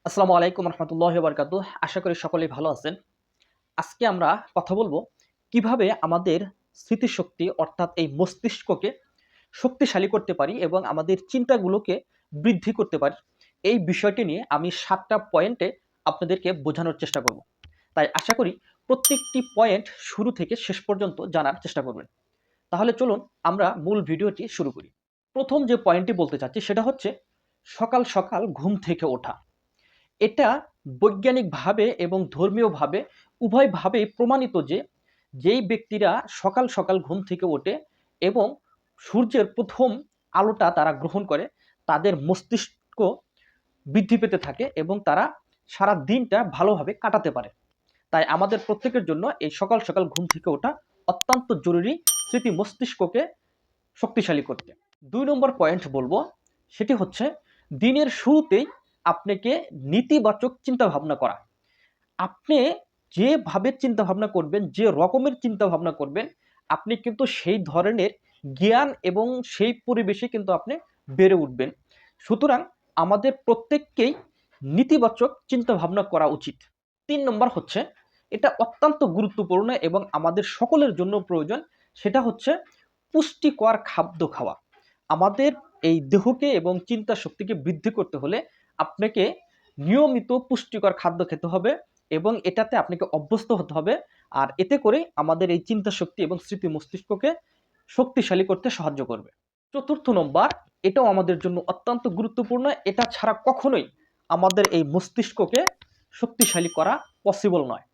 আসসালামু আলাইকুম রহমতুল্লাহি ওয়া বারাকাতুহু। আশা করি সকলেই ভালো আছেন। আজকে আমরা কথা বলবো কিভাবে আমাদের স্মৃতিশক্তি অর্থাৎ এই মস্তিষ্ককে শক্তিশালী করতে পারি এবং আমাদের চিন্তাগুলোকে বৃদ্ধি করতে পারি। এই বিষয়টি নিয়ে আমি ৭ টা পয়েন্টে আপনাদেরকে বোঝানোর চেষ্টা করব। তাই আশা করি প্রত্যেকটি পয়েন্ট শুরু থেকে শেষ পর্যন্ত জানার চেষ্টা করবেন। তাহলে চলুন আমরা মূল ভিডিওটি শুরু করি। প্রথম যে পয়েন্টটি বলতে চাচ্ছি সেটা হচ্ছে সকাল, সকাল ঘুম থেকে ওঠা। এটা বৈজ্ঞানিকভাবে এবং ধর্মীয়ভাবে উভয়ভাবেই প্রমাণিত যে, যেই ব্যক্তিরা সকাল, সকাল ঘুম থেকে ওঠে এবং সূর্যের ১ম আলোটা তারা গ্রহণ করে, তাদের মস্তিষ্ক বৃদ্ধি পেতে থাকে এবং তারা সারা দিনটা ভালোভাবে কাটাতে পারে। তাই আমাদের প্রত্যেকের জন্য এই সকাল, সকাল ঘুম থেকে ওঠা অত্যন্ত জরুরি স্মৃতি মস্তিষ্ককে শক্তিশালী করতে। ২ নম্বর পয়েন্ট বলবো, সেটি হচ্ছে দিনের শুরুতেই আপনাকে নেতিবাচক চিন্তাভাবনা করা। আপনি যেভাবে চিন্তাভাবনা করবেন, যে রকমের চিন্তাভাবনা করবেন, আপনি কিন্তু সেই ধরনের জ্ঞান এবং সেই পরিবেশে কিন্তু আপনি বেড়ে উঠবেন। সুতরাং আমাদের প্রত্যেককেই নেতিবাচক চিন্তাভাবনা করা উচিত। ৩ নম্বর হচ্ছে, এটা অত্যন্ত গুরুত্বপূর্ণ এবং আমাদের সকলের জন্য প্রয়োজন, সেটা হচ্ছে পুষ্টিকর খাদ্য খাওয়া। আমাদের এই দেহকে এবং চিন্তা শক্তিকে বৃদ্ধি করতে হলে আপনাকে নিয়মিত পুষ্টিকর খাদ্য খেতে হবে এবং এটাতে আপনাকে অভ্যস্ত হতে হবে। আর এতে করে আমাদের এই চিন্তা শক্তি এবং স্মৃতি মস্তিষ্ককে শক্তিশালী করতে সাহায্য করবে। ৪র্থ নম্বর, এটাও আমাদের জন্য অত্যন্ত গুরুত্বপূর্ণ। এটা ছাড়া কখনোই আমাদের এই মস্তিষ্ককে শক্তিশালী করা পসিবল নয়।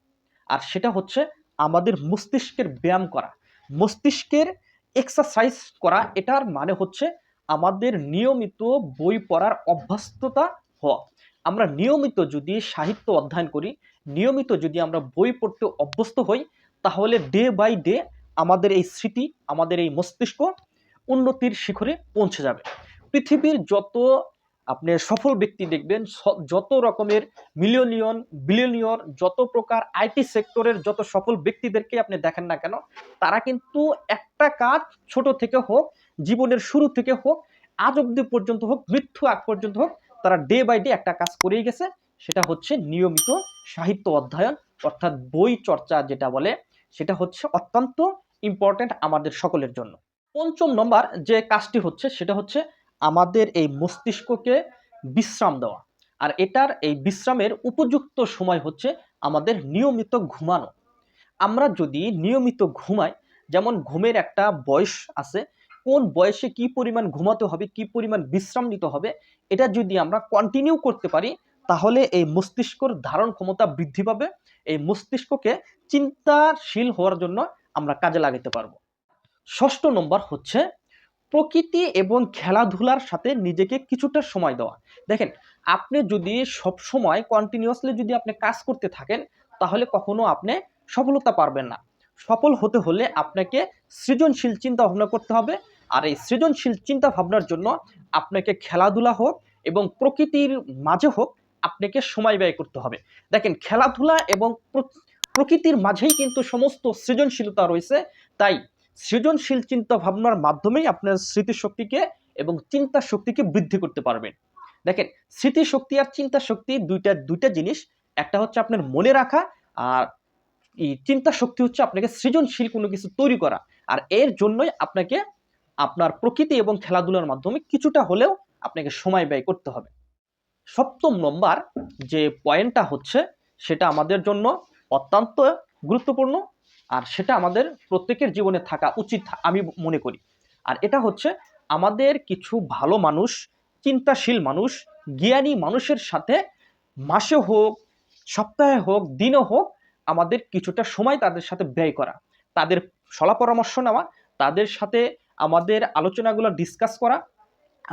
আর সেটা হচ্ছে আমাদের মস্তিষ্কের ব্যায়াম করা, মস্তিষ্কের এক্সারসাইজ করা। এটার মানে হচ্ছে আমাদের নিয়মিত বই পড়ার অভ্যস্ততা হওয়া। আমরা নিয়মিত যদি সাহিত্য অধ্যয়ন করি, নিয়মিত যদি আমরা বই পড়তে অভ্যস্ত হই, তাহলে ডে বাই ডে আমাদের এই স্মৃতি, আমাদের এই মস্তিষ্ক উন্নতির শিখরে পৌঁছে যাবে। পৃথিবীর যত আপনি সফল ব্যক্তি দেখবেন, যত রকমের মিলিয়নিয়ন বিলিয়নিয়র, যত প্রকার আইটি সেক্টরের যত সফল ব্যক্তিদেরকে আপনি দেখেন না কেন, তারা কিন্তু একটা কাজ ছোট থেকে হোক, জীবনের শুরু থেকে হোক, আজ অব্দি পর্যন্ত হোক, মৃত্যু আগ পর্যন্ত হোক, তারা ডে বাই ডে একটা কাজ করেই গেছে। সেটা হচ্ছে নিয়মিত সাহিত্য অধ্যয়ন, অর্থাৎ বই চর্চা যেটা বলে, সেটা হচ্ছে অত্যন্ত ইম্পর্টেন্ট আমাদের সকলের জন্য। ৫ম নম্বর যে কাজটি হচ্ছে সেটা হচ্ছে আমাদের এই মস্তিষ্ককে বিশ্রাম দেওয়া। আর এটার এই বিশ্রামের উপযুক্ত সময় হচ্ছে আমাদের নিয়মিত ঘুমানো। আমরা যদি নিয়মিত ঘুমাই, যেমন ঘুমের একটা বয়স আছে, কোন বয়সে কি পরিমাণ ঘুমাতে হবে, কি পরিমাণ বিশ্রাম নিতে হবে, এটা যদি আমরা কন্টিনিউ করতে পারি, তাহলে এই মস্তিষ্কর ধারণ ক্ষমতা বৃদ্ধি পাবে। এই মস্তিষ্ককে চিন্তাশীল হওয়ার জন্য আমরা কাজে লাগাতে পারবো। ৬ষ্ঠ নম্বর হচ্ছে প্রকৃতি এবং খেলাধুলার সাথে নিজেকে কিছুটা সময় দেওয়া। দেখেন, আপনি যদি সবসময় কন্টিনিউয়াসলি যদি আপনি কাজ করতে থাকেন, তাহলে কখনো আপনি সফলতা পারবেন না। সফল হতে হলে আপনাকে সৃজনশীল চিন্তা ভাবনা করতে হবে। আর এই সৃজনশীল চিন্তা ভাবনার জন্য আপনাকে খেলাধুলা হোক এবং প্রকৃতির মাঝে হোক, আপনাকে সময় ব্যয় করতে হবে। দেখেন, খেলাধুলা এবং প্রকৃতির মাঝেই কিন্তু সমস্ত সৃজনশীলতা রয়েছে। তাই সৃজনশীল চিন্তা ভাবনার মাধ্যমেই আপনার স্মৃতিশক্তিকে এবং চিন্তা শক্তিকে বৃদ্ধি করতে পারবেন। দেখেন, স্মৃতিশক্তি আর চিন্তা শক্তি দুইটা জিনিস। একটা হচ্ছে আপনার মনে রাখা, আর এই চিন্তা শক্তি হচ্ছে আপনাকে সৃজনশীল কোনো কিছু তৈরি করা। আর এর জন্যই আপনাকে আপনার প্রকৃতি এবং খেলাধুলার মাধ্যমে কিছুটা হলেও আপনাকে সময় ব্যয় করতে হবে। ৭ম নম্বর যে পয়েন্টটা হচ্ছে, সেটা আমাদের জন্য অত্যন্ত গুরুত্বপূর্ণ, আর সেটা আমাদের প্রত্যেকের জীবনে থাকা উচিত আমি মনে করি। আর এটা হচ্ছে আমাদের কিছু ভালো মানুষ, চিন্তাশীল মানুষ, জ্ঞানী মানুষের সাথে মাসে হোক, সপ্তাহে হোক, দিনে হোক, আমাদের কিছুটা সময় তাদের সাথে ব্যয় করা, তাদের সলা পরামর্শ নেওয়া, তাদের সাথে আমাদের আলোচনাগুলো ডিসকাস করা,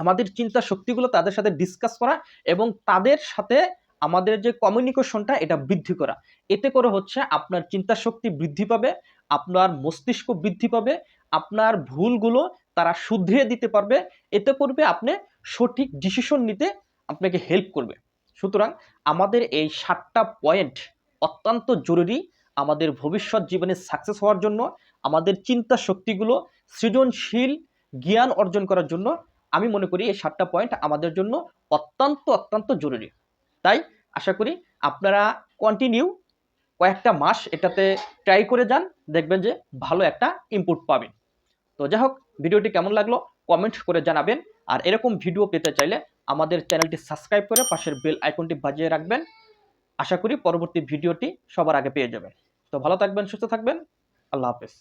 আমাদের চিন্তা শক্তিগুলো তাদের সাথে ডিসকাস করা এবং তাদের সাথে আমাদের যে কমিউনিকেশনটা এটা বৃদ্ধি করা। এতে করে হচ্ছে আপনার চিন্তা শক্তি বৃদ্ধি পাবে, আপনার মস্তিষ্ক বৃদ্ধি পাবে, আপনার ভুলগুলো তারা শুধরিয়ে দিতে পারবে। এতে করবে আপনি সঠিক ডিসিশন নিতে আপনাকে হেল্প করবে। সুতরাং আমাদের এই ৭টা পয়েন্ট অত্যন্ত জরুরি আমাদের ভবিষ্যৎ জীবনে সাকসেস হওয়ার জন্য, আমাদের চিন্তা শক্তিগুলো সৃজনশীল জ্ঞান অর্জন করার জন্য। আমি মনে করি এই ৭টা পয়েন্ট আমাদের জন্য অত্যন্ত অত্যন্ত জরুরি। তাই আশা করি আপনারা কন্টিনিউ কয়েকটা মাস এটাতে ট্রাই করে যান, দেখবেন যে ভালো একটা ইনপুট পাবেন। তো যাই হোক, ভিডিওটি কেমন লাগলো কমেন্ট করে জানাবেন। আর এরকম ভিডিও পেতে চাইলে আমাদের চ্যানেলটি সাবস্ক্রাইব করে পাশের বেল আইকনটি বাজিয়ে রাখবেন। আশা করি পরবর্তী ভিডিওটি সবার আগে পেয়ে যাবেন। তো ভালো থাকবেন, সুস্থ থাকবেন। আল্লাহ হাফেজ।